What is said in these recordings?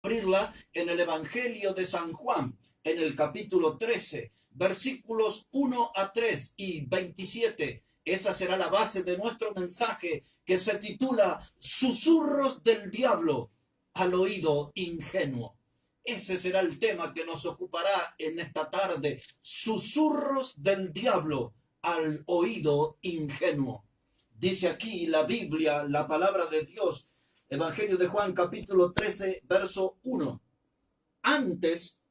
Abrirla en el Evangelio de San Juan, en el capítulo 13, versículos 1 a 3 y 27. Esa será la base de nuestro mensaje, que se titula Susurros del diablo al oído ingenuo. Ese será el tema que nos ocupará en esta tarde. Susurros del diablo al oído ingenuo. Dice aquí la Biblia, la palabra de Dios, Evangelio de Juan, capítulo 13, verso 1. Antes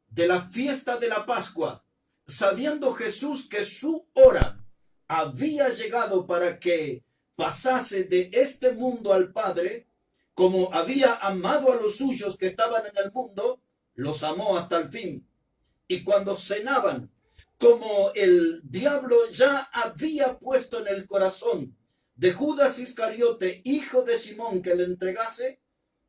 de la fiesta de la Pascua, sabiendo Jesús que su hora había llegado para que pasase de este mundo al Padre, como había amado a los suyos que estaban en el mundo, los amó hasta el fin. Y cuando cenaban, como el diablo ya había puesto en el corazón de Judas Iscariote, hijo de Simón, que le entregase,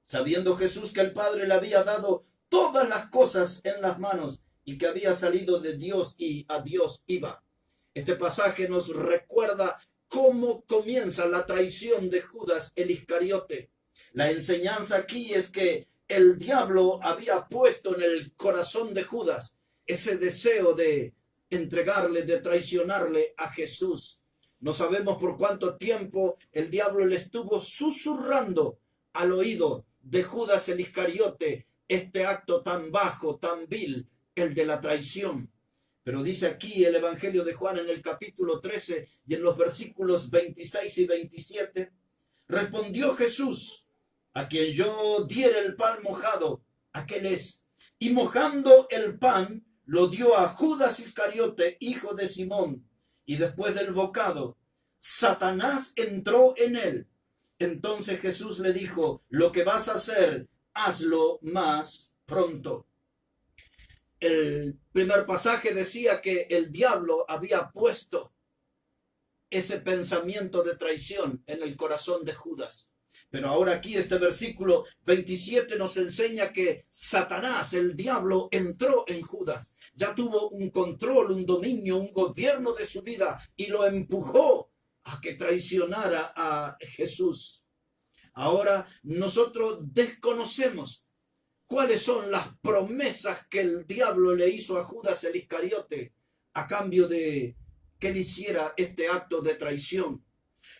sabiendo Jesús que el Padre le había dado todas las cosas en las manos y que había salido de Dios y a Dios iba. Este pasaje nos recuerda cómo comienza la traición de Judas el Iscariote. La enseñanza aquí es que el diablo había puesto en el corazón de Judas ese deseo de entregarle, de traicionarle a Jesús. No sabemos por cuánto tiempo el diablo le estuvo susurrando al oído de Judas el Iscariote este acto tan bajo, tan vil, el de la traición. Pero dice aquí el Evangelio de Juan en el capítulo 13 y en los versículos 26 y 27, respondió Jesús: a quien yo diere el pan mojado, aquel es. Y mojando el pan, lo dio a Judas Iscariote, hijo de Simón. Y después del bocado, Satanás entró en él. Entonces Jesús le dijo: lo que vas a hacer, hazlo más pronto. El primer pasaje decía que el diablo había puesto ese pensamiento de traición en el corazón de Judas. Pero ahora aquí este versículo 27 nos enseña que Satanás, el diablo, entró en Judas. Ya tuvo un control, un dominio, un gobierno de su vida y lo empujó a que traicionara a Jesús. Ahora nosotros desconocemos cuáles son las promesas que el diablo le hizo a Judas el Iscariote a cambio de que él hiciera este acto de traición.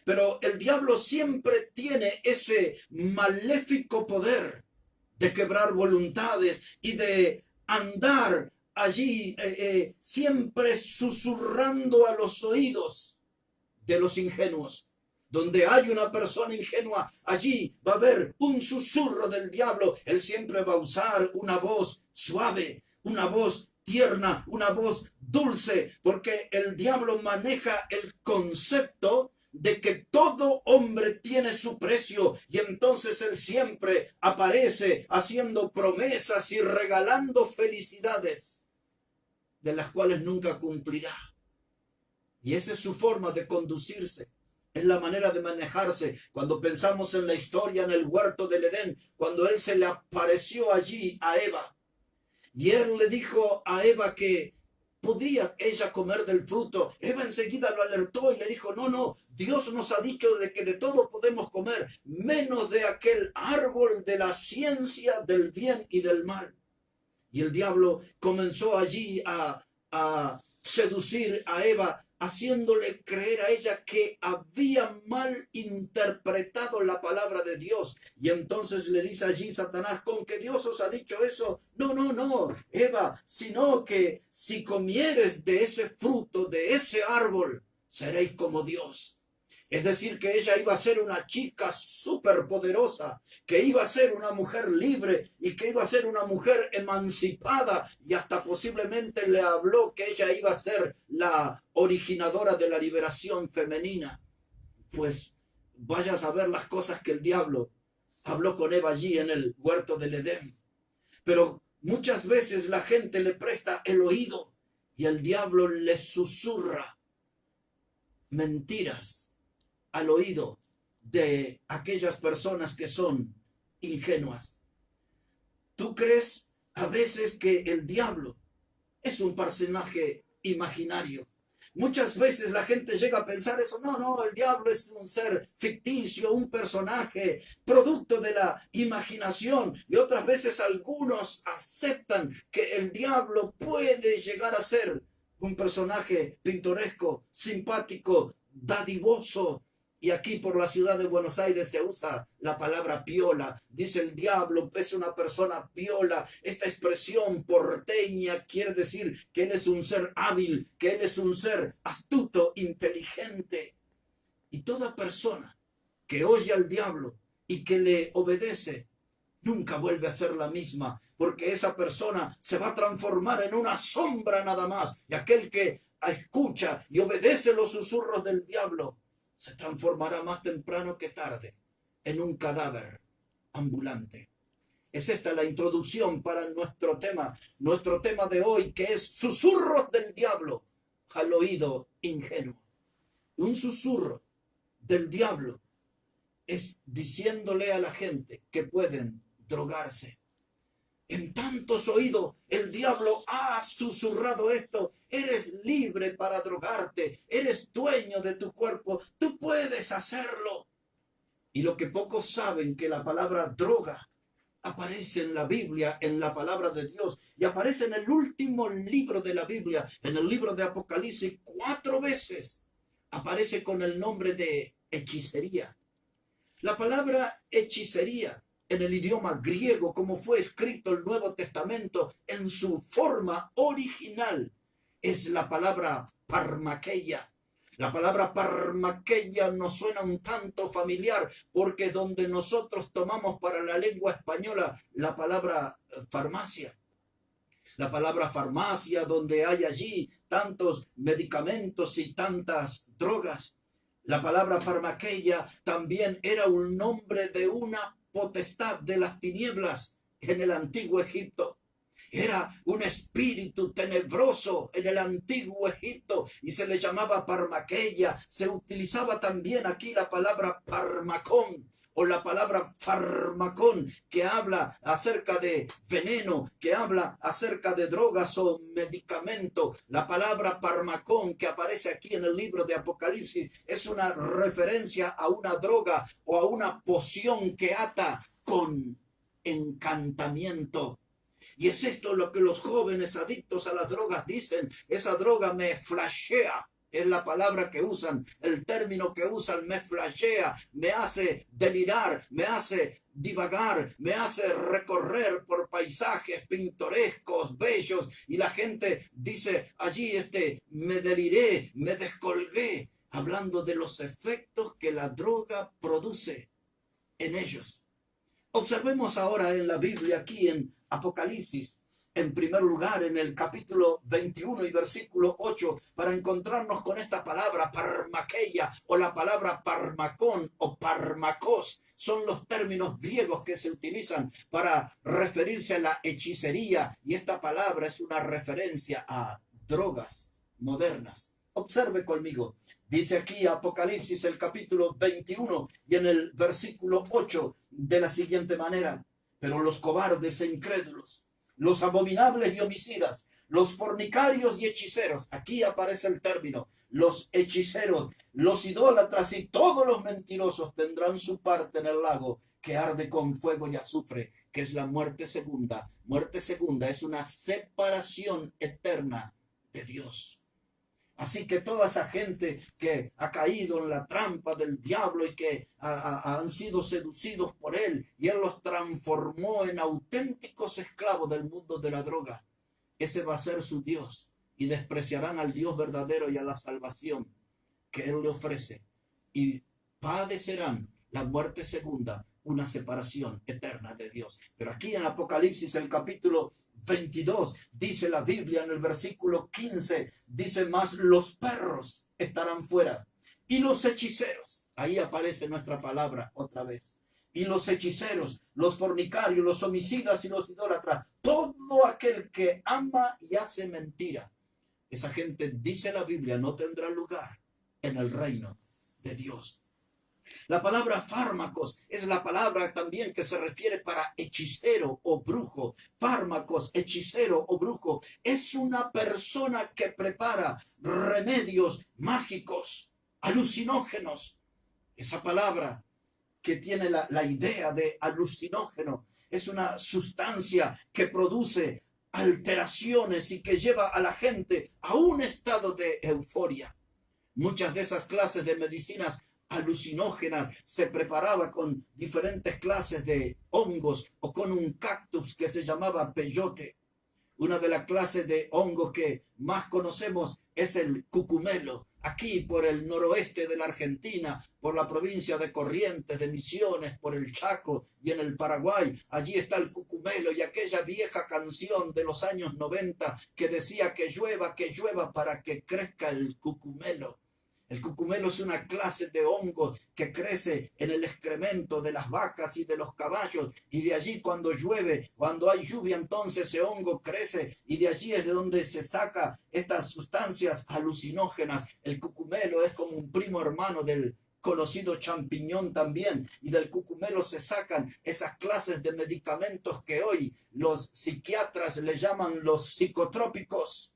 Pero el diablo siempre tiene ese maléfico poder de quebrar voluntades y de andar allí siempre susurrando a los oídos de los ingenuos. Donde hay una persona ingenua, allí va a haber un susurro del diablo. Él siempre va a usar una voz suave, una voz tierna, una voz dulce, porque el diablo maneja el concepto de que todo hombre tiene su precio, y entonces él siempre aparece haciendo promesas y regalando felicidades de las cuales nunca cumplirá. Y esa es su forma de conducirse. Es la manera de manejarse. Cuando pensamos en la historia en el huerto del Edén, cuando él se le apareció allí a Eva, y él le dijo a Eva que podía ella comer del fruto, Eva enseguida lo alertó y le dijo: no, Dios nos ha dicho de que de todo podemos comer, menos de aquel árbol de la ciencia del bien y del mal. Y el diablo comenzó allí a seducir a Eva, haciéndole creer a ella que había mal interpretado la palabra de Dios. Y entonces le dice allí Satanás: ¿con que Dios os ha dicho eso? No, Eva, sino que si comieres de ese fruto, de ese árbol, seréis como Dios. Es decir, que ella iba a ser una chica superpoderosa, que iba a ser una mujer libre y que iba a ser una mujer emancipada, y hasta posiblemente le habló que ella iba a ser la originadora de la liberación femenina. Pues vaya a saber las cosas que el diablo habló con Eva allí en el huerto del Edén. Pero muchas veces la gente le presta el oído y el diablo le susurra mentiras al oído de aquellas personas que son ingenuas. ¿Tú crees a veces que el diablo es un personaje imaginario? Muchas veces la gente llega a pensar eso. No, el diablo es un ser ficticio, un personaje, producto de la imaginación. Y otras veces algunos aceptan que el diablo puede llegar a ser un personaje pintoresco, simpático, dadivoso. Y aquí por la ciudad de Buenos Aires se usa la palabra piola. Dice el diablo es una persona piola. Esta expresión porteña quiere decir que él es un ser hábil, que él es un ser astuto, inteligente. Y toda persona que oye al diablo y que le obedece, nunca vuelve a ser la misma, porque esa persona se va a transformar en una sombra nada más. Y aquel que escucha y obedece los susurros del diablo, se transformará más temprano que tarde en un cadáver ambulante. Es esta la introducción para nuestro tema de hoy, que es susurros del diablo al oído ingenuo. Un susurro del diablo es diciéndole a la gente que pueden drogarse. En tantos oídos el diablo ha susurrado esto: eres libre para drogarte, eres dueño de tu cuerpo, tú puedes hacerlo. Y lo que pocos saben, que la palabra droga aparece en la Biblia, en la palabra de Dios, y aparece en el último libro de la Biblia, en el libro de Apocalipsis, 4 veces. Aparece con el nombre de hechicería. La palabra hechicería en el idioma griego, como fue escrito el Nuevo Testamento en su forma original, es la palabra parmakeia. La palabra parmakeia nos suena un tanto familiar, porque donde nosotros tomamos para la lengua española la palabra farmacia. La palabra farmacia, donde hay allí tantos medicamentos y tantas drogas. La palabra parmakeia también era un nombre de una potestad de las tinieblas en el antiguo Egipto. Era un espíritu tenebroso en el antiguo Egipto y se le llamaba parmakeia. Se utilizaba también aquí la palabra parmacón o la palabra farmacón, que habla acerca de veneno, que habla acerca de drogas o medicamento. La palabra parmacón, que aparece aquí en el libro de Apocalipsis, es una referencia a una droga o a una poción que ata con encantamiento. Y es esto lo que los jóvenes adictos a las drogas dicen: esa droga me flashea. Es la palabra que usan, el término que usan: me flashea, me hace delirar, me hace divagar, me hace recorrer por paisajes pintorescos, bellos, y la gente dice allí, me deliré, me descolgué, hablando de los efectos que la droga produce en ellos. Observemos ahora en la Biblia, aquí en Apocalipsis, en primer lugar en el capítulo 21 y versículo 8, para encontrarnos con esta palabra parmakeia o la palabra parmacón o parmacos. Son los términos griegos que se utilizan para referirse a la hechicería, y esta palabra es una referencia a drogas modernas. Observe conmigo. Dice aquí Apocalipsis, el capítulo 21 y en el versículo 8, de la siguiente manera: pero los cobardes e incrédulos, los abominables y homicidas, los fornicarios y hechiceros, aquí aparece el término, los hechiceros, los idólatras y todos los mentirosos tendrán su parte en el lago que arde con fuego y azufre, que es la muerte segunda. Muerte segunda es una separación eterna de Dios. Así que toda esa gente que ha caído en la trampa del diablo y que han sido seducidos por él, y él los transformó en auténticos esclavos del mundo de la droga, ese va a ser su Dios, y despreciarán al Dios verdadero y a la salvación que él le ofrece, y padecerán la muerte segunda, una separación eterna de Dios. Pero aquí en Apocalipsis, el capítulo 22, dice la Biblia en el versículo 15, dice: más los perros estarán fuera, y los hechiceros. Ahí aparece nuestra palabra otra vez. Y los hechiceros, los fornicarios, los homicidas y los idólatras, todo aquel que ama y hace mentira, esa gente, dice la Biblia, no tendrá lugar en el reino de Dios. La palabra fármacos es la palabra también que se refiere para hechicero o brujo. Fármacos, hechicero o brujo, es una persona que prepara remedios mágicos, alucinógenos. Esa palabra que tiene la idea de alucinógeno es una sustancia que produce alteraciones y que lleva a la gente a un estado de euforia. Muchas de esas clases de medicinas alucinógenas se preparaba con diferentes clases de hongos o con un cactus que se llamaba peyote. Una de las clases de hongos que más conocemos es el cucumelo. Aquí por el noroeste de la Argentina, por la provincia de Corrientes, de Misiones, por el Chaco y en el Paraguay, allí está el cucumelo y aquella vieja canción de los años 90 que decía que llueva para que crezca el cucumelo. El cucumelo es una clase de hongo que crece en el excremento de las vacas y de los caballos, y de allí cuando llueve, cuando hay lluvia, entonces ese hongo crece y de allí es de donde se saca estas sustancias alucinógenas. El cucumelo es como un primo hermano del conocido champiñón también, y del cucumelo se sacan esas clases de medicamentos que hoy los psiquiatras le llaman los psicotrópicos,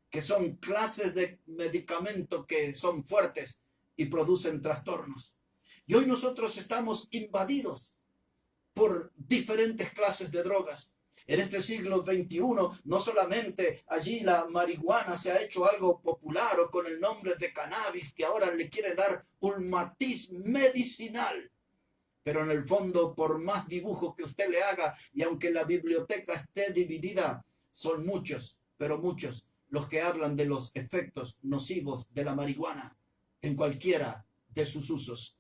que son clases de medicamentos que son fuertes y producen trastornos. Y hoy nosotros estamos invadidos por diferentes clases de drogas. En este siglo XXI, no solamente allí la marihuana se ha hecho algo popular o con el nombre de cannabis, que ahora le quiere dar un matiz medicinal, pero en el fondo, por más dibujo que usted le haga, y aunque la biblioteca esté dividida, son muchos, pero muchos, los que hablan de los efectos nocivos de la marihuana en cualquiera de sus usos.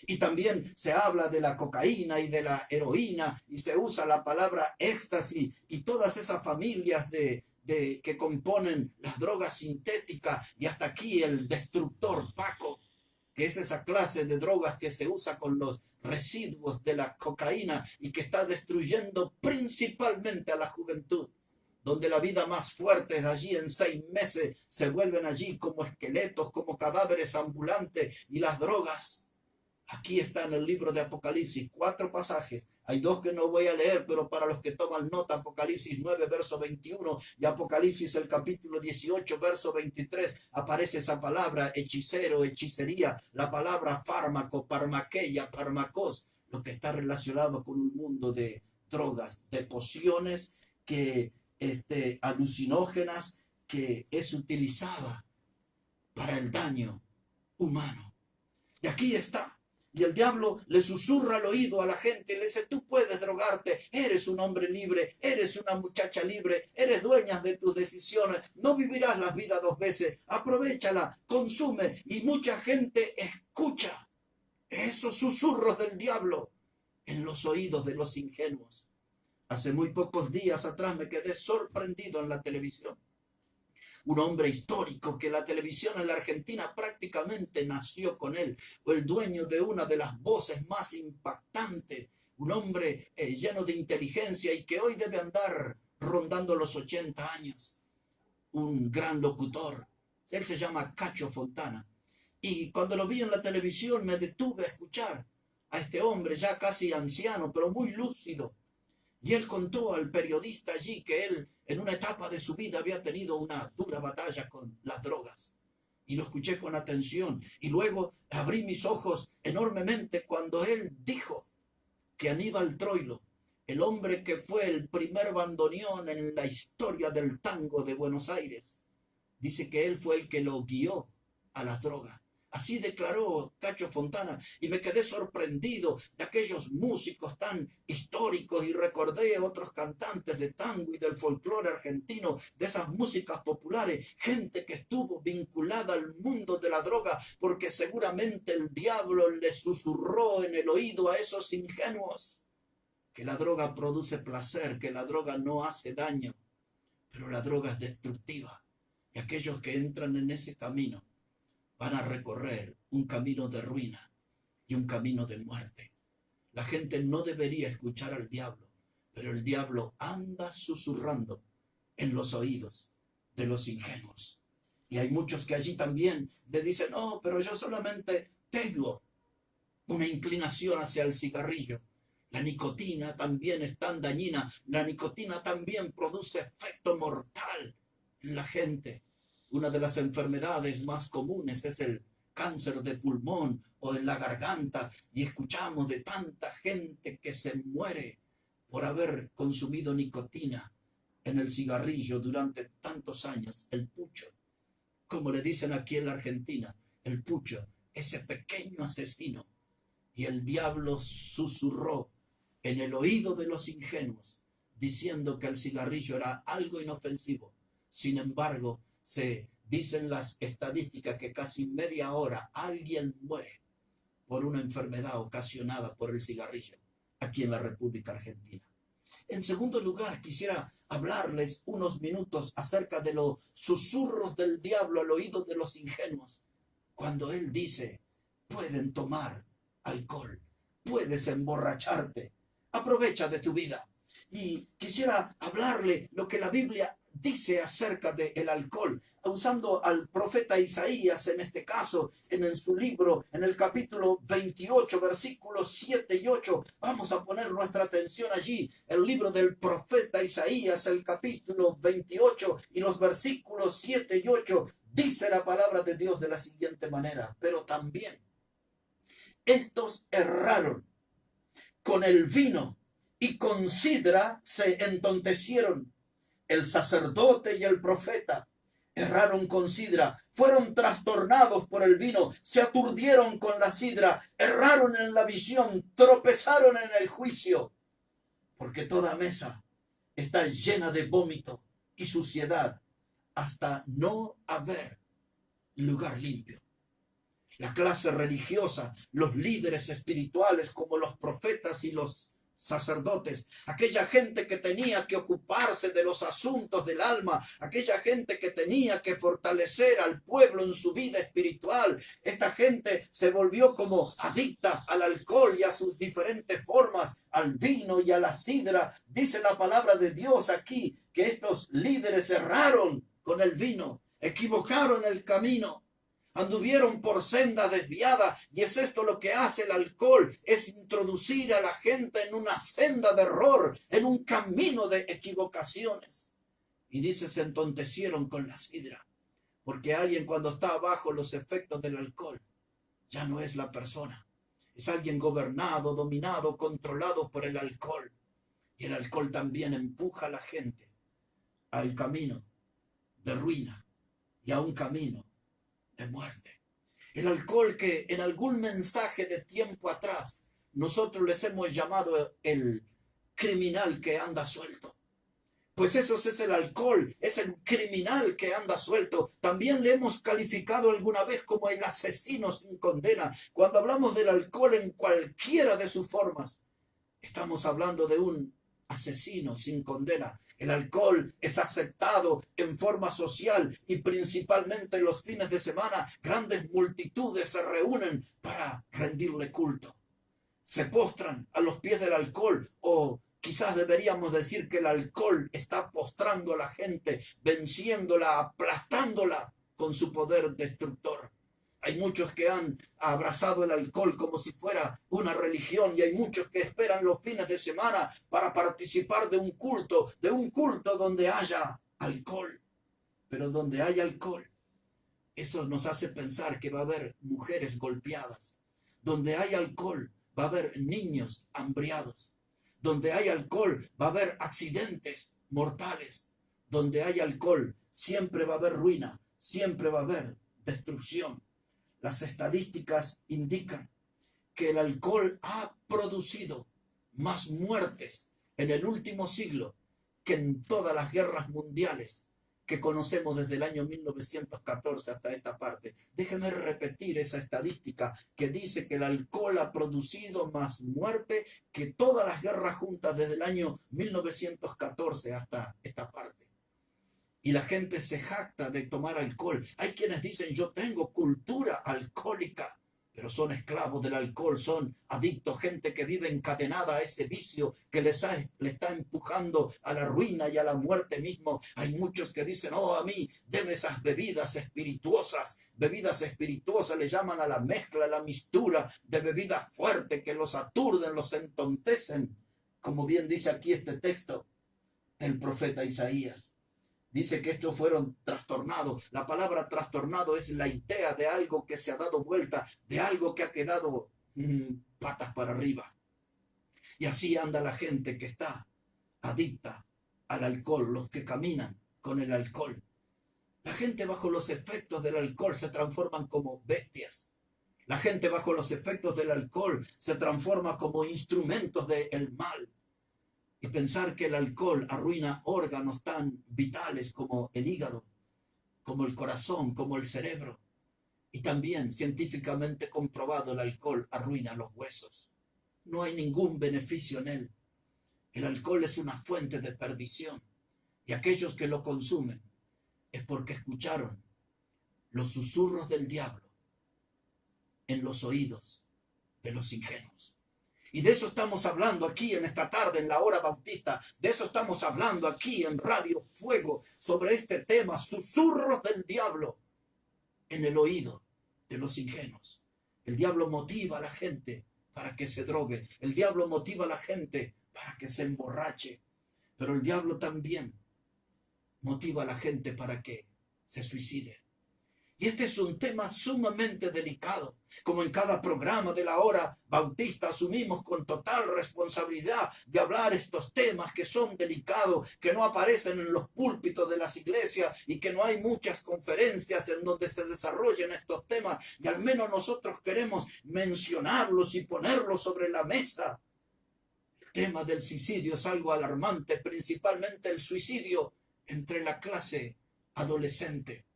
Y también se habla de la cocaína y de la heroína y se usa la palabra éxtasis y todas esas familias que componen las drogas sintéticas y hasta aquí el destructor Paco, que es esa clase de drogas que se usa con los residuos de la cocaína y que está destruyendo principalmente a la juventud, donde la vida más fuerte es allí en 6 meses, se vuelven allí como esqueletos, como cadáveres ambulantes, y las drogas. Aquí está en el libro de Apocalipsis 4 pasajes, hay 2 que no voy a leer, pero para los que toman nota, Apocalipsis 9, verso 21, y Apocalipsis el capítulo 18, verso 23, aparece esa palabra hechicero, hechicería, la palabra fármaco, parmaqueia, parmacos, lo que está relacionado con un mundo de drogas, de pociones que alucinógenas, que es utilizada para el daño humano. Y aquí está. Y el diablo le susurra al oído a la gente y le dice: tú puedes drogarte, eres un hombre libre, eres una muchacha libre, eres dueña de tus decisiones, no vivirás la vida 2 veces, aprovéchala, consume. Y mucha gente escucha esos susurros del diablo en los oídos de los ingenuos. Hace muy pocos días atrás me quedé sorprendido en la televisión. Un hombre histórico que la televisión en la Argentina prácticamente nació con él, o el dueño de una de las voces más impactantes, un hombre lleno de inteligencia y que hoy debe andar rondando los 80 años, un gran locutor. Él se llama Cacho Fontana. Y cuando lo vi en la televisión me detuve a escuchar a este hombre ya casi anciano, pero muy lúcido. Y él contó al periodista allí que él en una etapa de su vida había tenido una dura batalla con las drogas. Y lo escuché con atención. Y luego abrí mis ojos enormemente cuando él dijo que Aníbal Troilo, el hombre que fue el primer bandoneón en la historia del tango de Buenos Aires, dice que él fue el que lo guió a las drogas. Así declaró Cacho Fontana y me quedé sorprendido de aquellos músicos tan históricos y recordé otros cantantes de tango y del folclore argentino, de esas músicas populares, gente que estuvo vinculada al mundo de la droga porque seguramente el diablo le susurró en el oído a esos ingenuos que la droga produce placer, que la droga no hace daño, pero la droga es destructiva. Y aquellos que entran en ese camino van a recorrer un camino de ruina y un camino de muerte. La gente no debería escuchar al diablo, pero el diablo anda susurrando en los oídos de los ingenuos. Y hay muchos que allí también le dicen: no, pero yo solamente tengo una inclinación hacia el cigarrillo. La nicotina también es tan dañina. La nicotina también produce efecto mortal en la gente. Una de las enfermedades más comunes es el cáncer de pulmón o en la garganta, y escuchamos de tanta gente que se muere por haber consumido nicotina en el cigarrillo durante tantos años. El pucho, como le dicen aquí en la Argentina, el pucho, ese pequeño asesino. Y el diablo susurró en el oído de los ingenuos, diciendo que el cigarrillo era algo inofensivo. Sin embargo, se dicen las estadísticas que casi media hora alguien muere por una enfermedad ocasionada por el cigarrillo aquí en la República Argentina. En segundo lugar, quisiera hablarles unos minutos acerca de los susurros del diablo al oído de los ingenuos. Cuando él dice, pueden tomar alcohol, puedes emborracharte, aprovecha de tu vida. Y quisiera hablarle lo que la Biblia dice acerca del alcohol, usando al profeta Isaías en este caso, en su libro, en el capítulo 28, versículos 7 y 8. Vamos a poner nuestra atención allí, el libro del profeta Isaías, el capítulo 28 y los versículos 7 y 8. Dice la palabra de Dios de la siguiente manera: pero también estos erraron con el vino y con sidra se entontecieron. El sacerdote y el profeta erraron con sidra, fueron trastornados por el vino, se aturdieron con la sidra, erraron en la visión, tropezaron en el juicio, porque toda mesa está llena de vómito y suciedad, hasta no haber lugar limpio. La clase religiosa, los líderes espirituales como los profetas y los sacerdotes, aquella gente que tenía que ocuparse de los asuntos del alma, aquella gente que tenía que fortalecer al pueblo en su vida espiritual, esta gente se volvió como adicta al alcohol y a sus diferentes formas, al vino y a la sidra. Dice la palabra de Dios aquí que estos líderes erraron con el vino, equivocaron el camino, anduvieron por senda desviada, y es esto lo que hace el alcohol, es introducir a la gente en una senda de error, en un camino de equivocaciones. Y dice, se entontecieron con la sidra, porque alguien cuando está bajo los efectos del alcohol, ya no es la persona, es alguien gobernado, dominado, controlado por el alcohol. Y el alcohol también empuja a la gente al camino de ruina y a un camino de muerte. El alcohol que en algún mensaje de tiempo atrás nosotros les hemos llamado el criminal que anda suelto. Pues eso es el alcohol, es el criminal que anda suelto. También le hemos calificado alguna vez como el asesino sin condena. Cuando hablamos del alcohol en cualquiera de sus formas, estamos hablando de un asesino sin condena. El alcohol es aceptado en forma social y principalmente en los fines de semana. Grandes multitudes se reúnen para rendirle culto. Se postran a los pies del alcohol, o quizás deberíamos decir que el alcohol está postrando a la gente, venciéndola, aplastándola con su poder destructor. Hay muchos que han abrazado el alcohol como si fuera una religión, y hay muchos que esperan los fines de semana para participar de un culto donde haya alcohol. Pero donde hay alcohol, eso nos hace pensar que va a haber mujeres golpeadas. Donde hay alcohol, va a haber niños hambriados. Donde hay alcohol, va a haber accidentes mortales. Donde hay alcohol, siempre va a haber ruina, siempre va a haber destrucción. Las estadísticas indican que el alcohol ha producido más muertes en el último siglo que en todas las guerras mundiales que conocemos desde el año 1914 hasta esta parte. Déjeme repetir esa estadística que dice que el alcohol ha producido más muerte que todas las guerras juntas desde el año 1914 hasta esta parte. Y la gente se jacta de tomar alcohol. Hay quienes dicen, yo tengo cultura alcohólica, pero son esclavos del alcohol, son adictos, gente que vive encadenada a ese vicio que le está empujando a la ruina y a la muerte mismo. Hay muchos que dicen, oh, a mí deme esas bebidas espirituosas le llaman a la mezcla, a la mistura de bebidas fuertes que los aturden, los entontecen, como bien dice aquí este texto del profeta Isaías. Dice que estos fueron trastornados. La palabra trastornado es la idea de algo que se ha dado vuelta, de algo que ha quedado patas para arriba. Y así anda la gente que está adicta al alcohol, los que caminan con el alcohol. La gente bajo los efectos del alcohol se transforman como bestias. La gente bajo los efectos del alcohol se transforma como instrumentos del mal. Y pensar que el alcohol arruina órganos tan vitales como el hígado, como el corazón, como el cerebro. Y también científicamente comprobado, el alcohol arruina los huesos. No hay ningún beneficio en él. El alcohol es una fuente de perdición. Y aquellos que lo consumen es porque escucharon los susurros del diablo en los oídos de los ingenuos. Y de eso estamos hablando aquí en esta tarde, en la hora bautista. De eso estamos hablando aquí en Radio Fuego, sobre este tema, susurros del diablo en el oído de los ingenuos. El diablo motiva a la gente para que se drogue. El diablo motiva a la gente para que se emborrache. Pero el diablo también motiva a la gente para que se suicide. Y este es un tema sumamente delicado. Como en cada programa de la hora bautista asumimos con total responsabilidad de hablar estos temas que son delicados, que no aparecen en los púlpitos de las iglesias y que no hay muchas conferencias en donde se desarrollen estos temas. Y al menos nosotros queremos mencionarlos y ponerlos sobre la mesa. El tema del suicidio es algo alarmante, principalmente el suicidio entre la clase adolescente.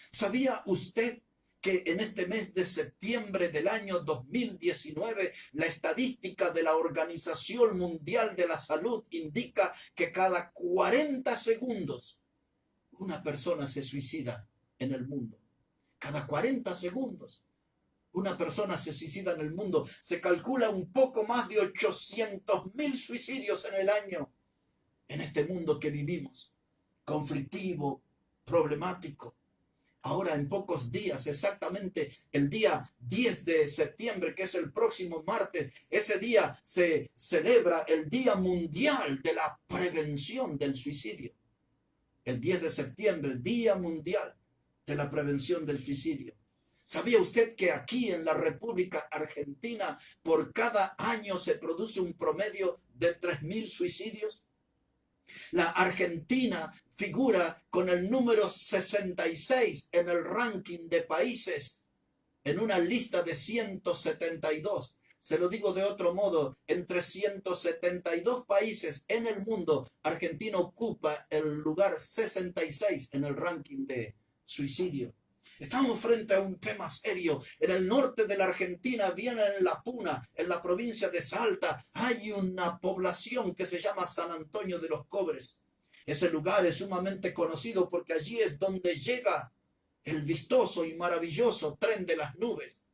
¿Sabía usted que en este mes de septiembre del año 2019 la estadística de la Organización Mundial de la Salud indica que cada 40 segundos una persona se suicida en el mundo? Cada 40 segundos una persona se suicida en el mundo. Se calcula un poco más de 800.000 suicidios en el año en este mundo que vivimos, conflictivo, problemático. Ahora en pocos días, exactamente el día 10 de septiembre, que es el próximo martes, ese día se celebra el Día Mundial de la Prevención del Suicidio. El 10 de septiembre, Día Mundial de la Prevención del Suicidio. ¿Sabía usted que aquí en la República Argentina por cada año se produce un promedio de 3.000 suicidios? La Argentina figura con el número 66 en el ranking de países, en una lista de 172. Se lo digo de otro modo, entre 172 países en el mundo, Argentina ocupa el lugar 66 en el ranking de suicidio. Estamos frente a un tema serio. En el norte de la Argentina, bien en La Puna, en la provincia de Salta, hay una población que se llama San Antonio de los Cobres. Ese lugar es sumamente conocido porque allí es donde llega el vistoso y maravilloso Tren de las Nubes.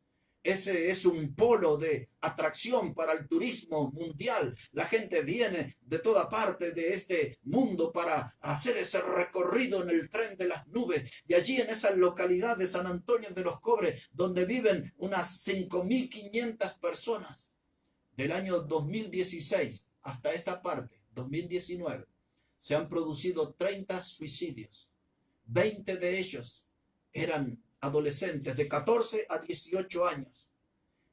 Ese es un polo de atracción para el turismo mundial. La gente viene de toda parte de este mundo para hacer ese recorrido en el Tren de las Nubes. Y allí en esa localidad de San Antonio de los Cobres, donde viven unas 5.500 personas, del año 2016 hasta esta parte, 2019, se han producido 30 suicidios. 20 de ellos eran adolescentes de 14 a 18 años.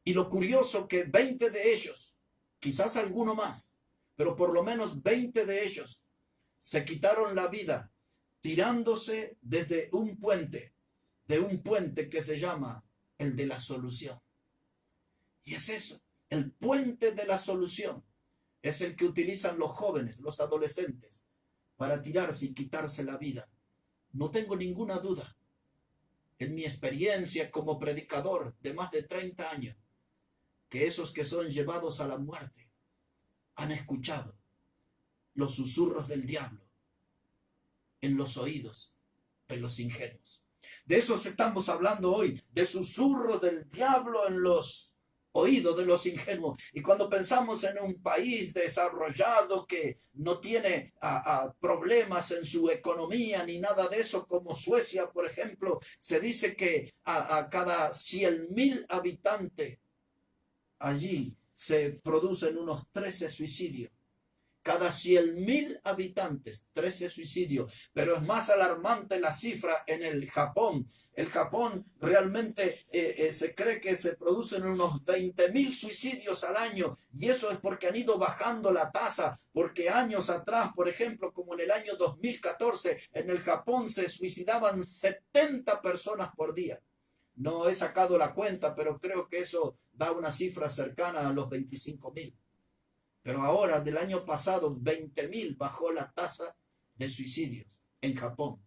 Y lo curioso que 20 de ellos, quizás alguno más, pero por lo menos 20 de ellos se quitaron la vida tirándose desde un puente, de un puente que se llama el de la solución. Y es eso, el puente de la solución es el que utilizan los jóvenes, los adolescentes, para tirarse y quitarse la vida. No tengo ninguna duda, en mi experiencia como predicador de más de 30 años, que esos que son llevados a la muerte han escuchado los susurros del diablo en los oídos de los ingenuos. De eso estamos hablando hoy, de susurros del diablo en los oídos de los ingenuos. Y cuando pensamos en un país desarrollado que no tiene problemas en su economía ni nada de eso, como Suecia, por ejemplo, se dice que a cada 100.000 habitantes allí se producen unos 13 suicidios. Cada 100.000 habitantes, 13 suicidios. Pero es más alarmante la cifra en el Japón. El Japón realmente se cree que se producen unos 20.000 suicidios al año. Y eso es porque han ido bajando la tasa. Porque años atrás, por ejemplo, como en el año 2014, en el Japón se suicidaban 70 personas por día. No he sacado la cuenta, pero creo que eso da una cifra cercana a los 25.000. Pero ahora, del año pasado, 20.000 bajó la tasa de suicidios en Japón.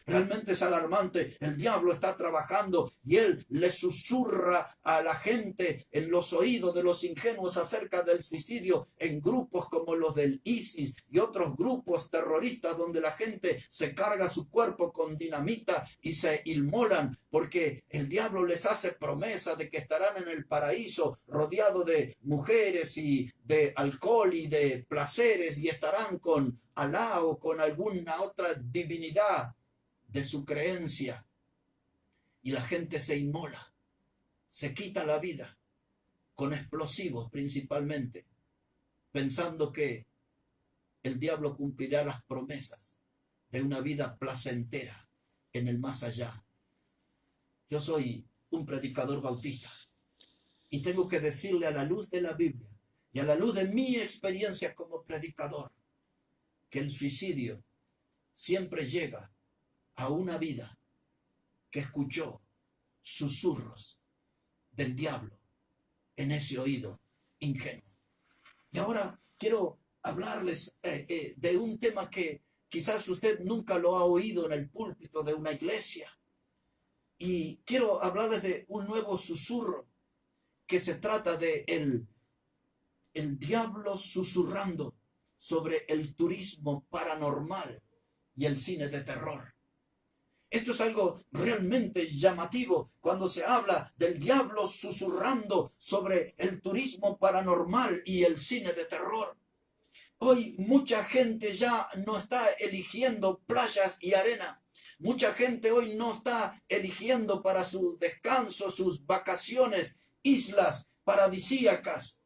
Realmente es alarmante. El diablo está trabajando y él le susurra a la gente en los oídos de los ingenuos acerca del suicidio en grupos como los del ISIS y otros grupos terroristas donde la gente se carga su cuerpo con dinamita y se inmolan porque el diablo les hace promesa de que estarán en el paraíso rodeados de mujeres y de alcohol y de placeres y estarán con Alá o con alguna otra divinidad de su creencia, y la gente se inmola, se quita la vida con explosivos principalmente, pensando que el diablo cumplirá las promesas de una vida placentera en el más allá. Yo soy un predicador bautista y tengo que decirle a la luz de la Biblia y a la luz de mi experiencia como predicador que el suicidio siempre llega a una vida que escuchó susurros del diablo en ese oído ingenuo. Y ahora quiero hablarles de un tema que quizás usted nunca lo ha oído en el púlpito de una iglesia. Y quiero hablarles de un nuevo susurro que se trata de el diablo susurrando sobre el turismo paranormal y el cine de terror. Esto es algo realmente llamativo cuando se habla del diablo susurrando sobre el turismo paranormal y el cine de terror. Hoy mucha gente ya no está eligiendo playas y arena. Mucha gente hoy no está eligiendo para su descanso, sus vacaciones, islas paradisíacas.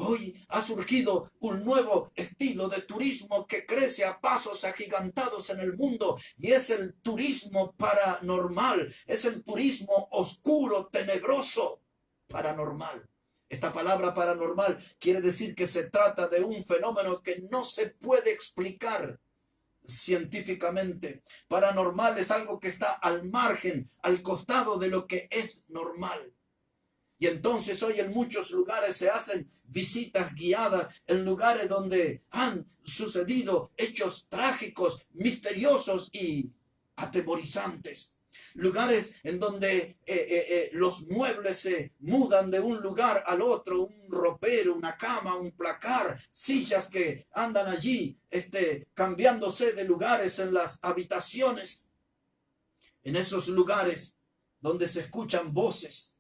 Hoy ha surgido un nuevo estilo de turismo que crece a pasos agigantados en el mundo y es el turismo paranormal, es el turismo oscuro, tenebroso, paranormal. Esta palabra paranormal quiere decir que se trata de un fenómeno que no se puede explicar científicamente. Paranormal es algo que está al margen, al costado de lo que es normal. Y entonces hoy en muchos lugares se hacen visitas guiadas, en lugares donde han sucedido hechos trágicos, misteriosos y atemorizantes. Lugares en donde los muebles se mudan de un lugar al otro, un ropero, una cama, un placar, sillas que andan allí cambiándose de lugares en las habitaciones. En esos lugares donde se escuchan voces,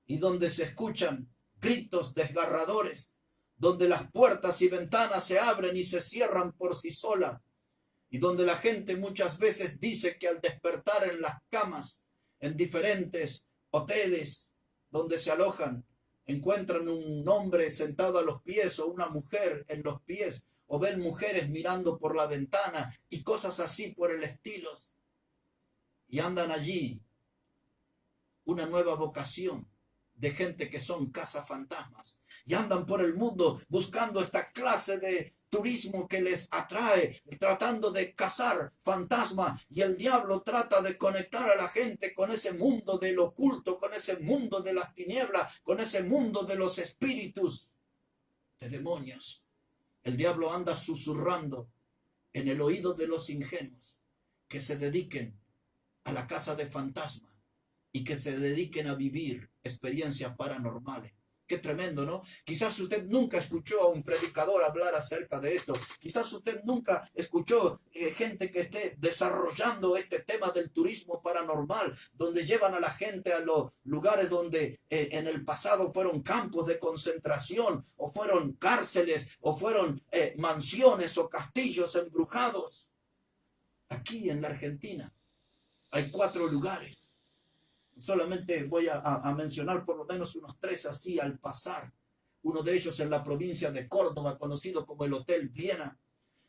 y donde se escuchan gritos desgarradores, donde las puertas y ventanas se abren y se cierran por sí solas, y donde la gente muchas veces dice que al despertar en las camas, en diferentes hoteles donde se alojan, encuentran un hombre sentado a los pies o una mujer en los pies, o ven mujeres mirando por la ventana y cosas así por el estilo, y andan allí una nueva vocación de gente que son cazafantasmas y andan por el mundo buscando esta clase de turismo que les atrae, tratando de cazar fantasmas, y el diablo trata de conectar a la gente con ese mundo del oculto, con ese mundo de las tinieblas, con ese mundo de los espíritus de demonios. El diablo anda susurrando en el oído de los ingenuos que se dediquen a la caza de fantasmas y que se dediquen a vivir experiencias paranormales. Qué tremendo, ¿no? Quizás usted nunca escuchó a un predicador hablar acerca de esto. Quizás usted nunca escuchó gente que esté desarrollando este tema del turismo paranormal, donde llevan a la gente a los lugares donde en el pasado fueron campos de concentración, o fueron cárceles, o fueron mansiones o castillos embrujados. Aquí en la Argentina hay 4 lugares. Solamente voy a mencionar por lo menos unos 3 así al pasar. Uno de ellos en la provincia de Córdoba, conocido como el Hotel Viena.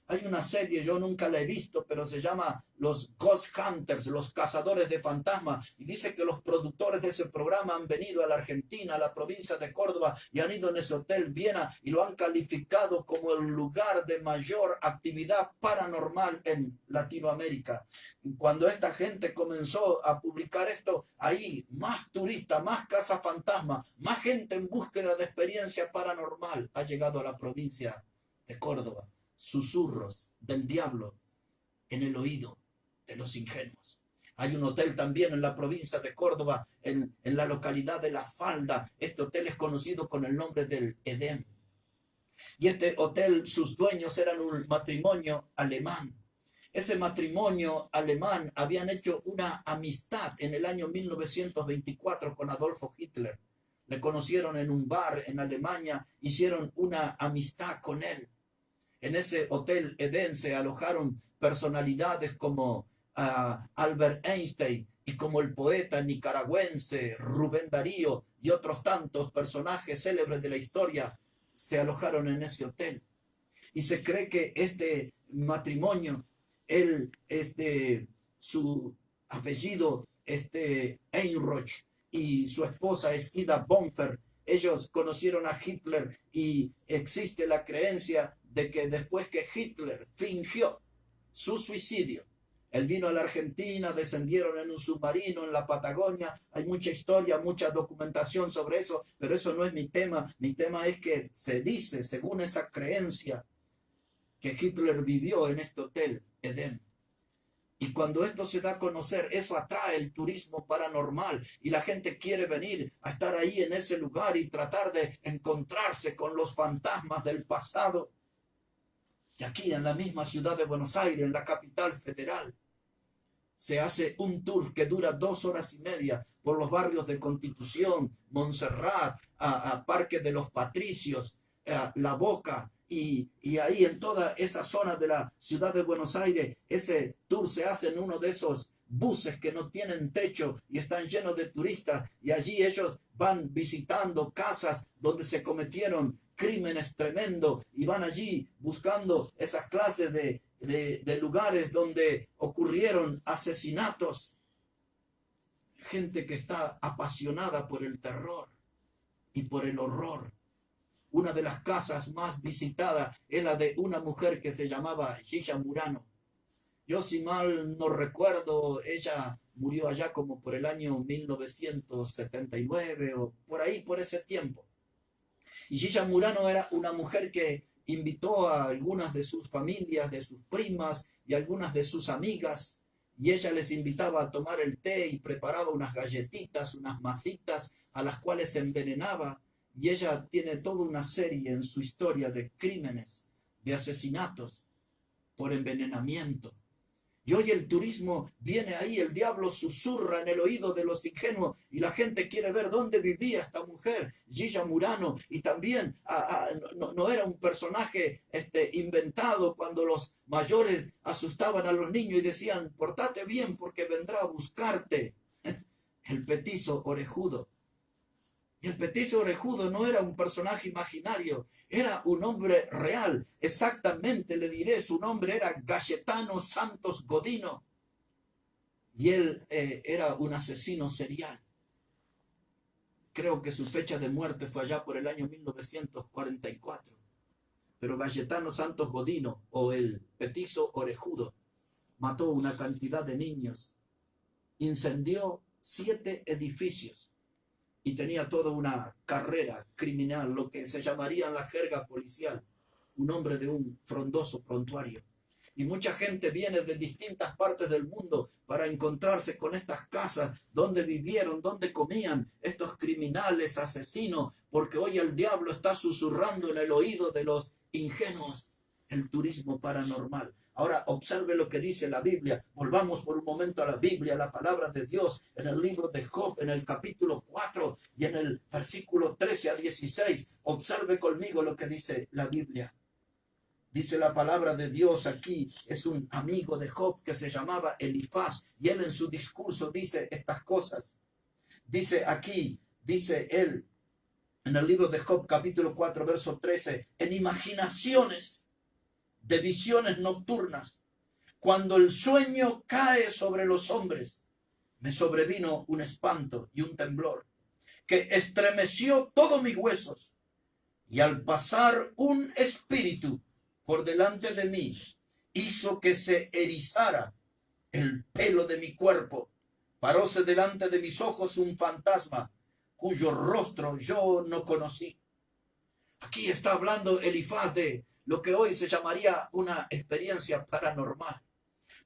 Hay una serie, yo nunca la he visto, pero se llama Los Ghost Hunters, los cazadores de fantasmas. Y dice que los productores de ese programa han venido a la Argentina, a la provincia de Córdoba, y han ido en ese Hotel Viena y lo han calificado como el lugar de mayor actividad paranormal en Latinoamérica. Y cuando esta gente comenzó a publicar esto, ahí más turistas, más cazafantasmas, más gente en búsqueda de experiencia paranormal ha llegado a la provincia de Córdoba. Susurros del diablo en el oído de los ingenuos. Hay un hotel también en la provincia de Córdoba, en la localidad de La Falda. Este hotel es conocido con el nombre del Edén. Y este hotel, sus dueños eran un matrimonio alemán. Ese matrimonio alemán habían hecho una amistad en el año 1924 con Adolfo Hitler. Le conocieron en un bar en Alemania, hicieron una amistad con él. En ese hotel Edén se alojaron personalidades como Albert Einstein y como el poeta nicaragüense Rubén Darío y otros tantos personajes célebres de la historia se alojaron en ese hotel. Y se cree que este matrimonio, su apellido Einroch y su esposa es Ida Bonfer, ellos conocieron a Hitler y existe la creencia de que después que Hitler fingió su suicidio, él vino a la Argentina, descendieron en un submarino en la Patagonia, hay mucha historia, mucha documentación sobre eso, pero eso no es mi tema. Mi tema es que se dice, según esa creencia, que Hitler vivió en este hotel Edén. Y cuando esto se da a conocer, eso atrae el turismo paranormal y la gente quiere venir a estar ahí en ese lugar y tratar de encontrarse con los fantasmas del pasado. Y aquí en la misma ciudad de Buenos Aires, en la capital federal, se hace un tour que dura 2 horas y media por los barrios de Constitución, Montserrat, a Parque de los Patricios, La Boca, y ahí en toda esa zona de la ciudad de Buenos Aires, ese tour se hace en uno de esos buses que no tienen techo y están llenos de turistas, y allí ellos van visitando casas donde se cometieron crímenes tremendos y van allí buscando esas clases de lugares donde ocurrieron asesinatos. Gente que está apasionada por el terror y por el horror. Una de las casas más visitadas es la de una mujer que se llamaba Gilla Murano. Yo, si mal no recuerdo, ella murió allá como por el año 1979 o por ahí, por ese tiempo. Y Gilla Murano era una mujer que invitó a algunas de sus familias, de sus primas y algunas de sus amigas, y ella les invitaba a tomar el té y preparaba unas galletitas, unas masitas a las cuales se envenenaba. Y ella tiene toda una serie en su historia de crímenes, de asesinatos por envenenamiento. Y hoy el turismo viene ahí, el diablo susurra en el oído de los ingenuos y la gente quiere ver dónde vivía esta mujer, Gilla Murano. Y también no era un personaje inventado cuando los mayores asustaban a los niños y decían, portate bien porque vendrá a buscarte. El petizo orejudo. Y el petizo orejudo no era un personaje imaginario, era un hombre real. Exactamente, le diré, su nombre era Cayetano Santos Godino. Y él era un asesino serial. Creo que su fecha de muerte fue allá por el año 1944. Pero Cayetano Santos Godino, o el petizo orejudo, mató una cantidad de niños, incendió 7 edificios. Y tenía toda una carrera criminal, lo que se llamaría en la jerga policial, un hombre de un frondoso prontuario. Y mucha gente viene de distintas partes del mundo para encontrarse con estas casas donde vivieron, donde comían estos criminales, asesinos, porque hoy el diablo está susurrando en el oído de los ingenuos el turismo paranormal. Ahora observe lo que dice la Biblia. Volvamos por un momento a la Biblia, a la palabra de Dios, en el libro de Job, en el capítulo 4 y en el versículo 13 a 16. Observe conmigo lo que dice la Biblia. Dice la palabra de Dios aquí, es un amigo de Job que se llamaba Elifaz, y él en su discurso dice estas cosas. Dice aquí, dice él, en el libro de Job, capítulo 4, verso 13, en imaginaciones de visiones nocturnas, cuando el sueño cae sobre los hombres, me sobrevino un espanto y un temblor, que estremeció todos mis huesos, y al pasar un espíritu por delante de mí, hizo que se erizara el pelo de mi cuerpo. Paróse delante de mis ojos un fantasma, cuyo rostro yo no conocí. Aquí está hablando Elifaz de lo que hoy se llamaría una experiencia paranormal.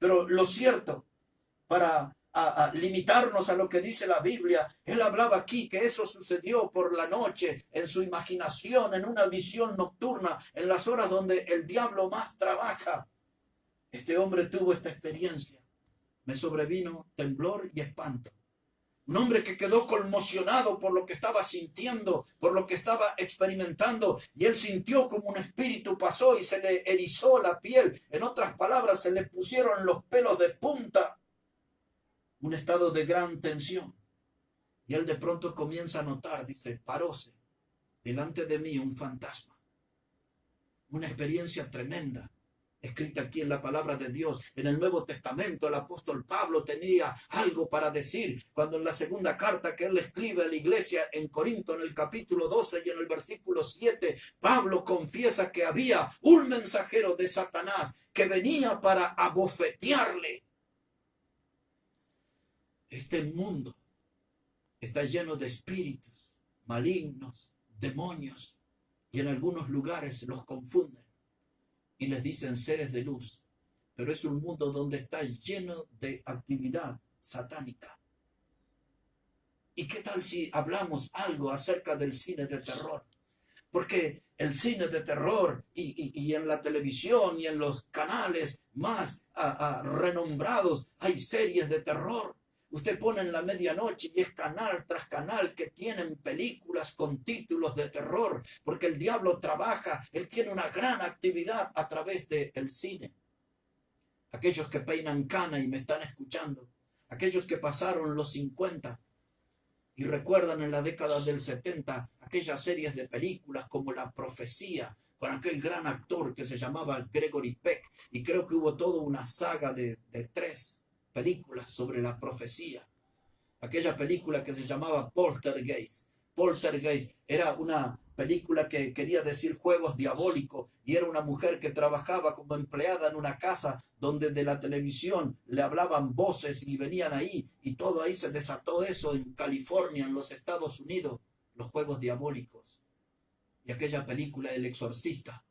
Pero lo cierto, para limitarnos a lo que dice la Biblia, él hablaba aquí que eso sucedió por la noche, en su imaginación, en una visión nocturna, en las horas donde el diablo más trabaja. Este hombre tuvo esta experiencia. Me sobrevino temblor y espanto. Un hombre que quedó conmocionado por lo que estaba sintiendo, por lo que estaba experimentando, y él sintió como un espíritu pasó y se le erizó la piel. En otras palabras, se le pusieron los pelos de punta. Un estado de gran tensión. Y él de pronto comienza a notar, dice, paróse delante de mí un fantasma. Una experiencia tremenda, escrita aquí en la palabra de Dios. En el Nuevo Testamento el apóstol Pablo tenía algo para decir cuando en la segunda carta que él le escribe a la iglesia en Corinto, en el capítulo 12 y en el versículo 7, Pablo confiesa que había un mensajero de Satanás que venía para abofetearle. Este mundo está lleno de espíritus malignos, demonios, y en algunos lugares los confunden y les dicen seres de luz, pero es un mundo donde está lleno de actividad satánica. ¿Y qué tal si hablamos algo acerca del cine de terror? Porque el cine de terror y en la televisión y en los canales más renombrados hay series de terror. Usted pone en la medianoche y es canal tras canal que tienen películas con títulos de terror, porque el diablo trabaja, él tiene una gran actividad a través del cine. Aquellos que peinan cana y me están escuchando, aquellos que pasaron los 50 y recuerdan en la década del 70 aquellas series de películas como La Profecía, con aquel gran actor que se llamaba Gregory Peck, y creo que hubo toda una saga de 3 películas sobre la profecía. Aquella película que se llamaba Poltergeist. Poltergeist era una película que quería decir juegos diabólicos, y era una mujer que trabajaba como empleada en una casa donde de la televisión le hablaban voces y venían ahí, y todo ahí se desató eso en California, en los Estados Unidos, los juegos diabólicos. Y aquella película El Exorcista,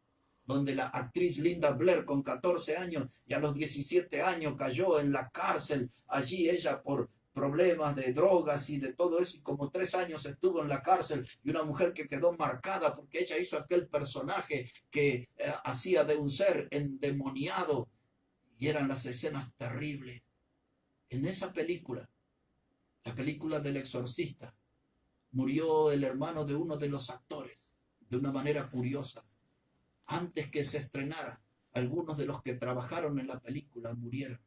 donde la actriz Linda Blair con 14 años y a los 17 años cayó en la cárcel, allí ella por problemas de drogas y de todo eso, y como 3 años estuvo en la cárcel, y una mujer que quedó marcada porque ella hizo aquel personaje que hacía de un ser endemoniado, y eran las escenas terribles. En esa película, la película del Exorcista, murió el hermano de uno de los actores de una manera curiosa. Antes que se estrenara, algunos de los que trabajaron en la película murieron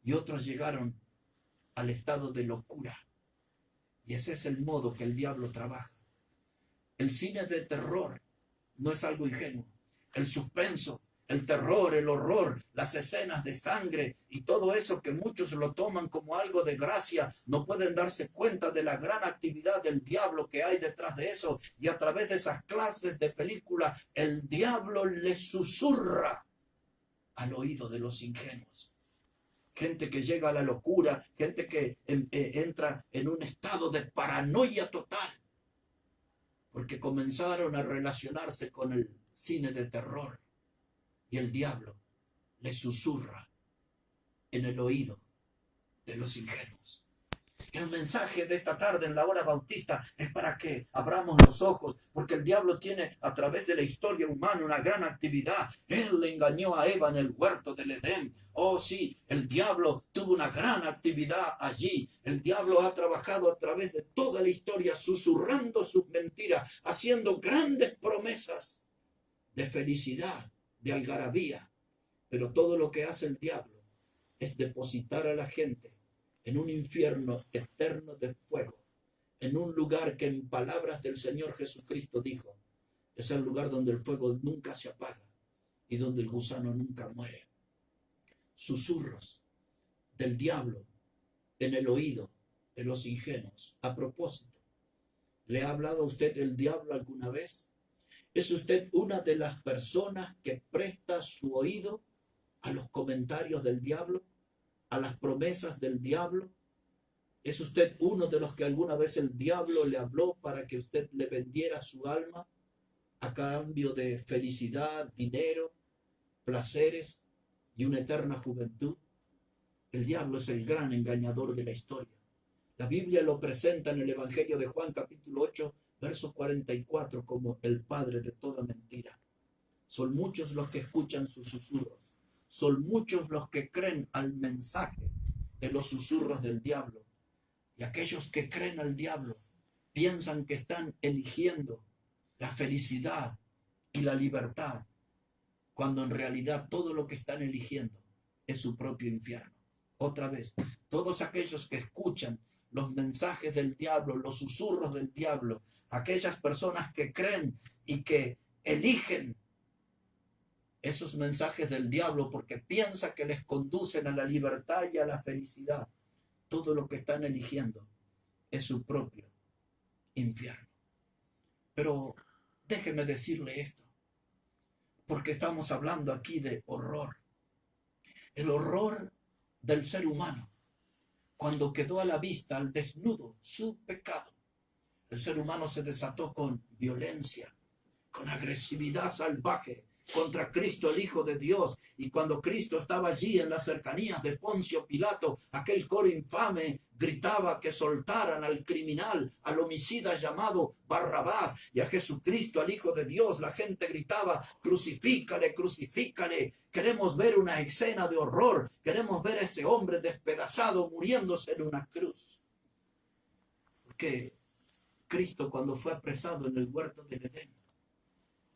y otros llegaron al estado de locura. Y ese es el modo que el diablo trabaja. El cine de terror no es algo ingenuo. El suspenso, el terror, el horror, las escenas de sangre y todo eso que muchos lo toman como algo de gracia, no pueden darse cuenta de la gran actividad del diablo que hay detrás de eso. Y a través de esas clases de película, el diablo le susurra al oído de los ingenuos. Gente que llega a la locura, gente que entra en un estado de paranoia total, porque comenzaron a relacionarse con el cine de terror. Y el diablo le susurra en el oído de los ingenuos. El mensaje de esta tarde en la hora bautista es para que abramos los ojos, porque el diablo tiene a través de la historia humana una gran actividad. Él le engañó a Eva en el huerto del Edén. Oh sí, el diablo tuvo una gran actividad allí. El diablo ha trabajado a través de toda la historia, susurrando sus mentiras, haciendo grandes promesas de felicidad, de algarabía. Pero todo lo que hace el diablo es depositar a la gente en un infierno eterno de fuego, en un lugar que en palabras del Señor Jesucristo dijo, es el lugar donde el fuego nunca se apaga y donde el gusano nunca muere. Susurros del diablo en el oído de los ingenuos. A propósito, ¿le ha hablado a usted el diablo alguna vez? ¿Es usted una de las personas que presta su oído a los comentarios del diablo, a las promesas del diablo? ¿Es usted uno de los que alguna vez el diablo le habló para que usted le vendiera su alma a cambio de felicidad, dinero, placeres y una eterna juventud? El diablo es el gran engañador de la historia. La Biblia lo presenta en el Evangelio de Juan, capítulo 8, verso 44, como el padre de toda mentira. Son muchos los que escuchan sus susurros. Son muchos los que creen al mensaje de los susurros del diablo. Y aquellos que creen al diablo piensan que están eligiendo la felicidad y la libertad, cuando en realidad todo lo que están eligiendo es su propio infierno. Otra vez, todos aquellos que escuchan los mensajes del diablo, los susurros del diablo, aquellas personas que creen y que eligen esos mensajes del diablo porque piensan que les conducen a la libertad y a la felicidad, todo lo que están eligiendo es su propio infierno. Pero déjeme decirle esto, porque estamos hablando aquí de horror. El horror del ser humano, cuando quedó a la vista al desnudo su pecado, el ser humano se desató con violencia, con agresividad salvaje contra Cristo, el Hijo de Dios. Y cuando Cristo estaba allí en las cercanías de Poncio Pilato, aquel coro infame gritaba que soltaran al criminal, al homicida llamado Barrabás, y a Jesucristo, al Hijo de Dios. La gente gritaba, crucifícale, crucifícale. Queremos ver una escena de horror, queremos ver a ese hombre despedazado muriéndose en una cruz. Porque Cristo, cuando fue apresado en el huerto del Edén,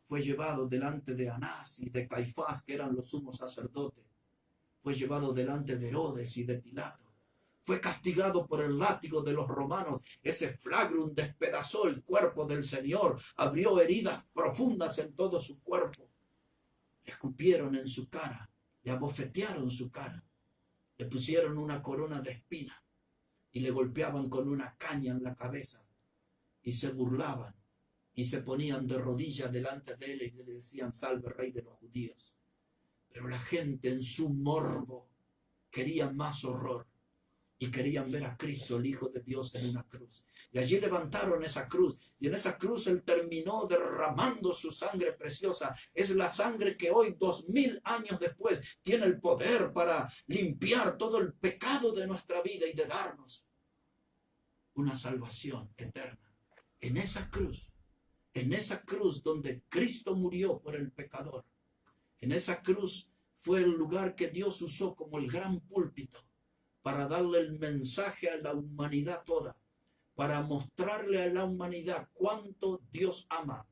fue llevado delante de Anás y de Caifás, que eran los sumos sacerdotes. Fue llevado delante de Herodes y de Pilato. Fue castigado por el látigo de los romanos. Ese flagrum despedazó el cuerpo del Señor, abrió heridas profundas en todo su cuerpo. Le escupieron en su cara, le abofetearon su cara, le pusieron una corona de espinas y le golpeaban con una caña en la cabeza y se burlaban. Y se ponían de rodillas delante de él y le decían, salve rey de los judíos. Pero la gente en su morbo quería más horror y querían ver a Cristo, el Hijo de Dios, en una cruz. Y allí levantaron esa cruz, y en esa cruz él terminó derramando su sangre preciosa. Es la sangre que hoy, 2000 años después, tiene el poder para limpiar todo el pecado de nuestra vida y de darnos una salvación eterna. En esa cruz donde Cristo murió por el pecador, en esa cruz fue el lugar que Dios usó como el gran púlpito para darle el mensaje a la humanidad toda, para mostrarle a la humanidad cuánto Dios ama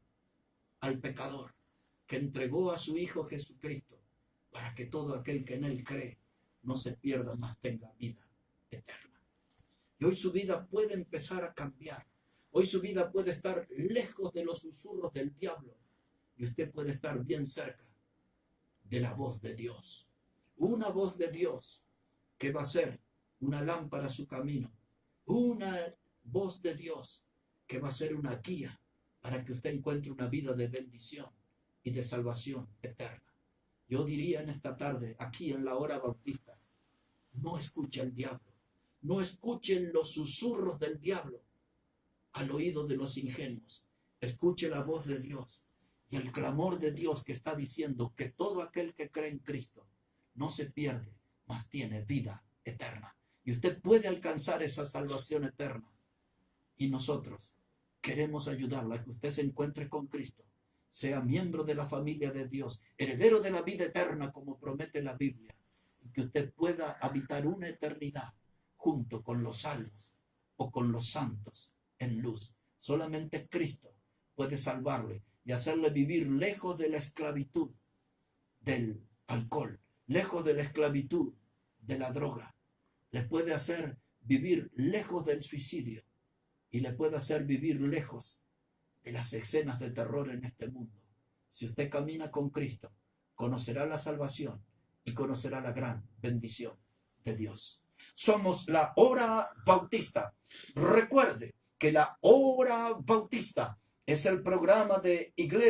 al pecador, que entregó a su Hijo Jesucristo para que todo aquel que en él cree no se pierda, más tenga vida eterna. Y hoy su vida puede empezar a cambiar. Hoy su vida puede estar lejos de los susurros del diablo y usted puede estar bien cerca de la voz de Dios. Una voz de Dios que va a ser una lámpara a su camino. Una voz de Dios que va a ser una guía para que usted encuentre una vida de bendición y de salvación eterna. Yo diría en esta tarde, aquí en la hora bautista, no escuche al diablo. No escuchen los susurros del diablo al oído de los ingenuos. Escuche la voz de Dios y el clamor de Dios que está diciendo que todo aquel que cree en Cristo no se pierde, mas tiene vida eterna. Y usted puede alcanzar esa salvación eterna. Y nosotros queremos ayudarla a que usted se encuentre con Cristo, sea miembro de la familia de Dios, heredero de la vida eterna como promete la Biblia, y que usted pueda habitar una eternidad junto con los salvos o con los santos en luz. Solamente Cristo puede salvarle y hacerle vivir lejos de la esclavitud del alcohol, lejos de la esclavitud de la droga. Le puede hacer vivir lejos del suicidio y le puede hacer vivir lejos de las escenas de terror en este mundo. Si usted camina con Cristo, conocerá la salvación y conocerá la gran bendición de Dios. Somos la Hora Bautista. Recuerde que la Hora Bautista es el programa de iglesia